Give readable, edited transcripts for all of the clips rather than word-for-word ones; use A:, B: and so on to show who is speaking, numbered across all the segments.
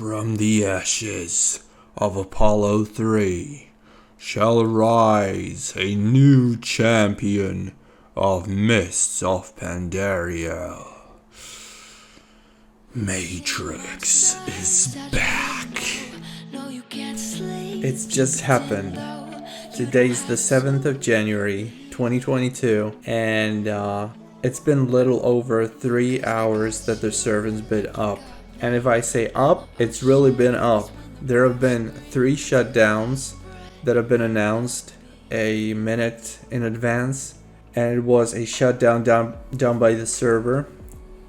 A: From the ashes of Apollo 3 shall arise a new champion of Mists of Pandaria. Meytrix is back.
B: It's just happened. Today's the 7th of January, 2022, and it's been little over 3 hours that the server's been up. And if I say up, it's really been up. There have been 3 shutdowns that have been announced a minute in advance, and it was a shutdown done by the server,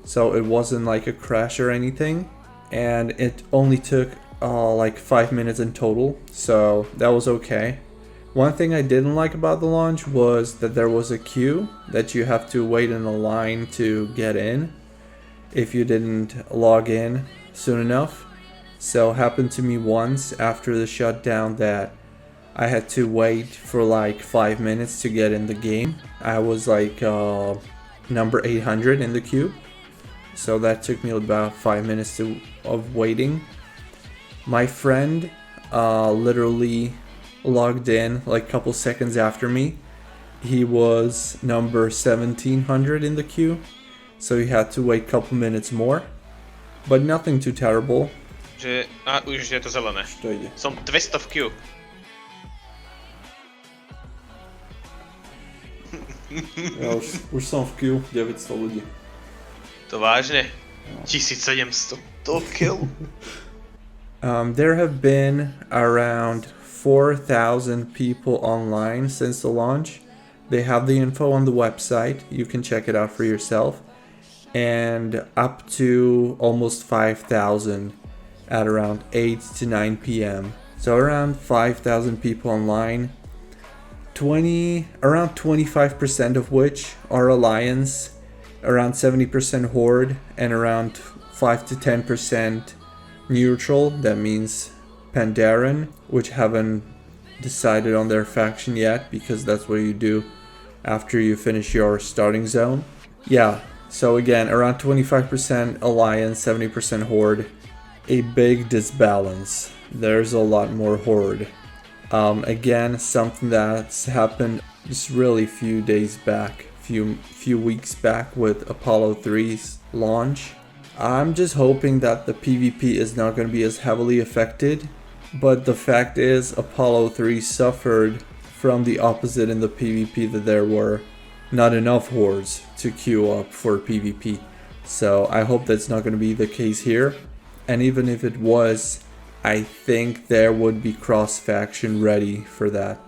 B: so it wasn't like a crash or anything, and it only took like 5 minutes in total, so that was okay. One thing I didn't like about the launch was that there was a queue that you have to wait in a line to get in if you didn't log in soon enough. So it happened to me once after the shutdown that I had to wait for like 5 minutes to get in the game. I was like number 800 in the queue, so that took me about 5 minutes of waiting. My friend literally logged in like a couple seconds after me. He was number 1700 in the queue, so he had to wait a couple minutes more, but nothing too terrible.
C: Už je to zelené.
B: To ide.
C: Som 200 v queue.
B: Ja už som v queue, 900 ľudí.
C: To vážne? 1700. To kill.
B: There have been around 4,000 people online since the launch. They have the info on the website. You can check it out for yourself. And up to almost 5,000 at around 8 to 9 p.m. So around 5,000 people online. Around 25% of which are Alliance, around 70% Horde, and around 5 to 10% neutral. That means Pandaren, which haven't decided on their faction yet, because that's what you do after you finish your starting zone. Yeah, so again, around 25% Alliance, 70% Horde. A big disbalance. There's a lot more Horde. Again, something that's happened just really few days back, few weeks back with Apollo 3's launch. I'm just hoping that the PvP is not going to be as heavily affected, but the fact is Apollo 3 suffered from the opposite in the PvP, that there were not enough hordes to queue up for PvP. So I hope that's not going to be the case here, and even if it was, I think there would be cross-faction ready for that.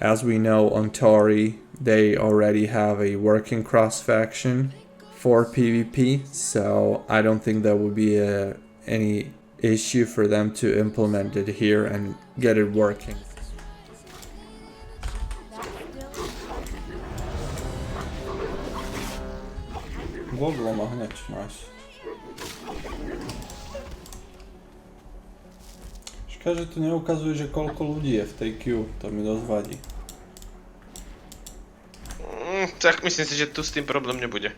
B: As we know, on Tori, they already have a working cross-faction for PvP, so I don't think that would be any issue for them to implement it here and get it working. Google ma hneď máš. Škoda, že tu neukazuje, že koľko ľudí je v tej queue, to mi dosť vadí.
C: Tak myslím si, že tu s tým problém nebude.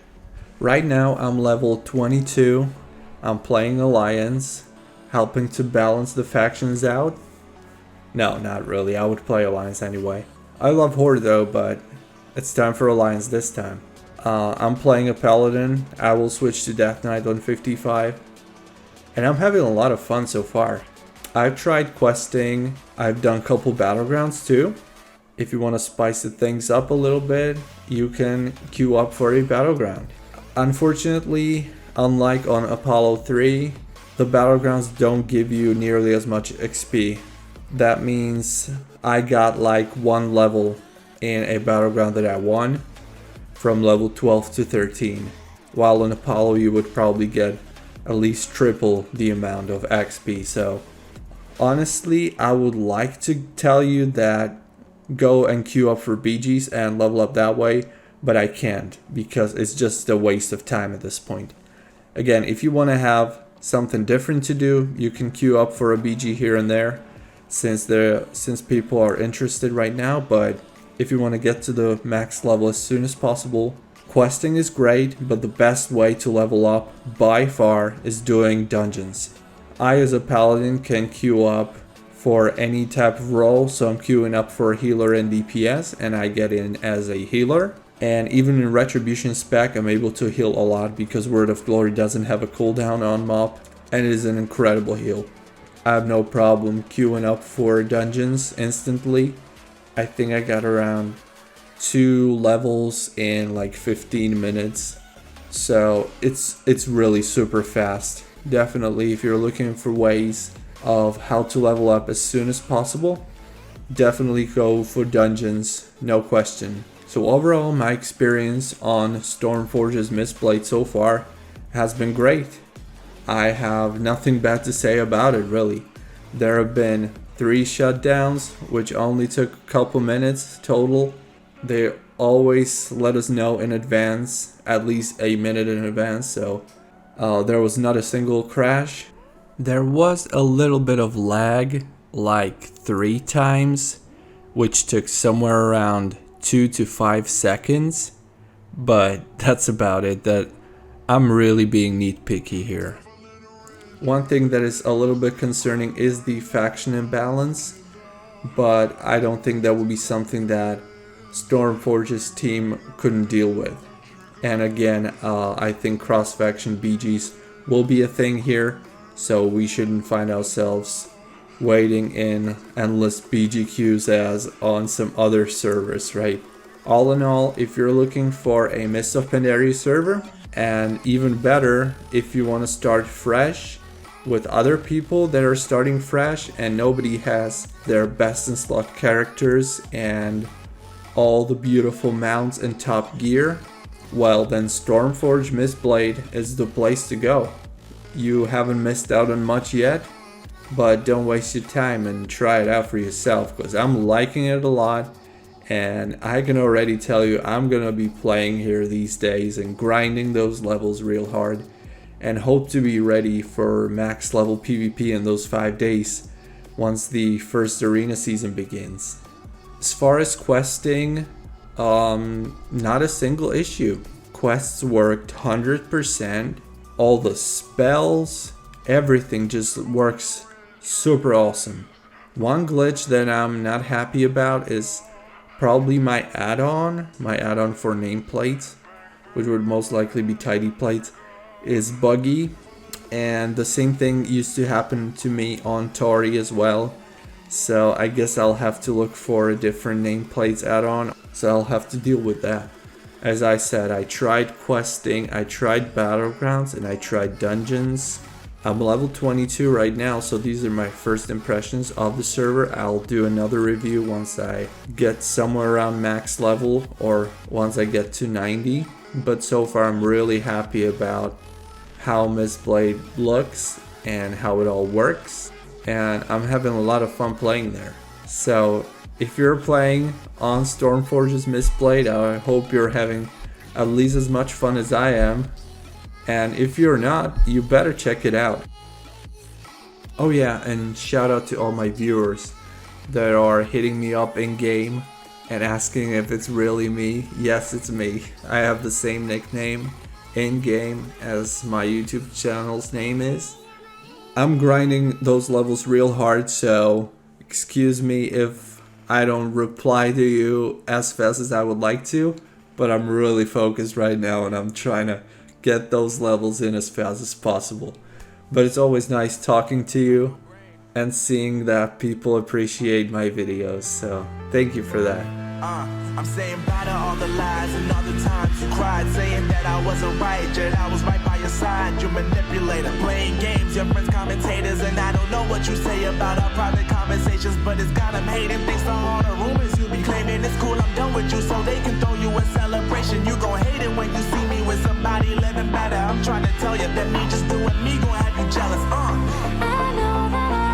B: Right now I'm level 22, I'm playing Alliance, helping to balance the factions out. No, not really, I would play Alliance anyway. I love Horde though, but it's time for Alliance this time. I'm playing a Paladin, I will switch to Death Knight on 55, and I'm having a lot of fun so far. I've tried questing, I've done a couple Battlegrounds too. If you want to spice the things up a little bit, you can queue up for a Battleground. Unfortunately, unlike on Apollo 3, the Battlegrounds don't give you nearly as much XP. That means I got like 1 level in a Battleground that I won, from level 12 to 13, while on Apollo you would probably get at least triple the amount of XP. So honestly, I would like to tell you that go and queue up for BGs and level up that way, but I can't, because it's just a waste of time at this point. Again, if you want to have something different to do, you can queue up for a BG here and there, since people are interested right now, but if you want to get to the max level as soon as possible, questing is great, but the best way to level up by far is doing dungeons. I as a paladin can queue up for any type of role, so I'm queuing up for healer and DPS, and I get in as a healer. And even in Retribution spec, I'm able to heal a lot because Word of Glory doesn't have a cooldown on MOP, and it is an incredible heal. I have no problem queuing up for dungeons instantly. I think I got around 2 levels in like 15 minutes. So it's really super fast. Definitely, if you're looking for ways of how to level up as soon as possible, definitely go for dungeons, no question. So overall, my experience on Stormforge's Mistblade so far has been great. I have nothing bad to say about it, really. There have been 3 shutdowns, which only took a couple minutes total. They always let us know in advance, at least a minute in advance, so there was not a single crash. There was a little bit of lag, like 3 times, which took somewhere around 2 to 5 seconds, but that's about it. That I'm really being nitpicky here. One thing that is a little bit concerning is the faction imbalance, but I don't think that would be something that Stormforge's team couldn't deal with. And again, I think cross-faction BGs will be a thing here, so we shouldn't find ourselves waiting in endless BG queues as on some other servers, right? All in all, if you're looking for a Mist of Pandaria server, and even better, if you want to start fresh with other people that are starting fresh and nobody has their best in slot characters and all the beautiful mounts and top gear, well then Stormforge Mistblade is the place to go. You haven't missed out on much yet, but don't waste your time and try it out for yourself, because I'm liking it a lot, and I can already tell you I'm gonna be playing here these days and grinding those levels real hard, and hope to be ready for max level PvP in those 5 days once the first arena season begins. As far as questing, not a single issue. Quests worked 100%. All the spells, everything just works super awesome. One glitch that I'm not happy about is probably my add-on for nameplates, which would most likely be tidy plates, is buggy, and the same thing used to happen to me on Tori as well. So I guess I'll have to look for a different nameplates add-on, so I'll have to deal with that. As I said, I tried questing, I tried Battlegrounds, and I tried dungeons. I'm level 22 right now, so these are my first impressions of the server. I'll do another review once I get somewhere around max level, or once I get to 90. But so far I'm really happy about how Mistblade looks and how it all works, and I'm having a lot of fun playing there. So if you're playing on Stormforge's Mistblade, I hope you're having at least as much fun as I am, and if you're not, you better check it out. Oh yeah, and shout out to all my viewers that are hitting me up in game and asking if it's really me. Yes, it's me. I have the same nickname in game as my YouTube channel's name is. I'm grinding those levels real hard, so excuse me if I don't reply to you as fast as I would like to, but I'm really focused right now and I'm trying to get those levels in as fast as possible. But it's always nice talking to you and seeing that people appreciate my videos, so thank you for that.
D: I'm saying bye to all the lies and all the times you cried, saying that I wasn't right, yet I was right by your side. You manipulator, playing games, your friends commentators, and I don't know what you say about our private conversations, but it's got them hating thanks to all the rumors you be claiming. It's cool, I'm done with you, so they can throw you a celebration. You gon' hate it when you see me with somebody living better. I'm trying to tell you that me just doing me gon' have you jealous.
E: I know that I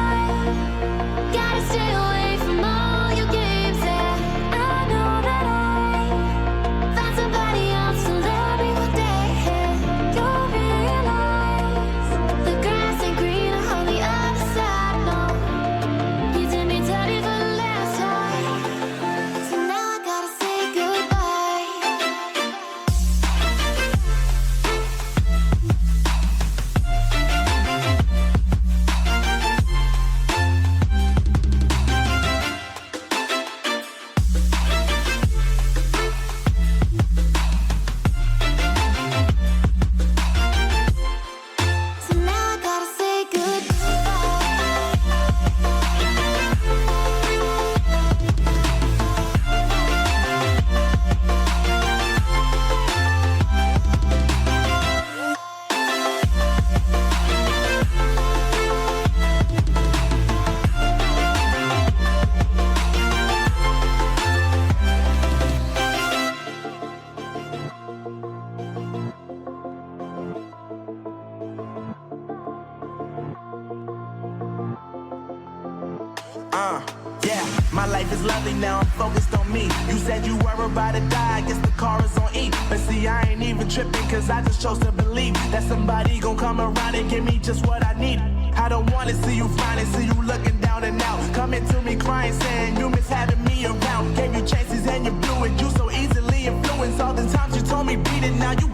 E: gotta stay away from all your games, yeah. I know that I found somebody else to love me one day, yeah. You'll realize the grass ain't greener on the other side, no. You did me dirty for the last time, so now I gotta say goodbye.
D: lovely, now I'm focused on me. You said you were about to die, I guess the car is on E. But see, I ain't even tripping, cause I just chose to believe that somebody gon' come around and give me just what I need. I don't wanna see you finding, see you looking down and out. Coming to me crying, saying you miss having me around. Gave you chances and you blew it, you so easily influenced. All the times you told me beat it, now you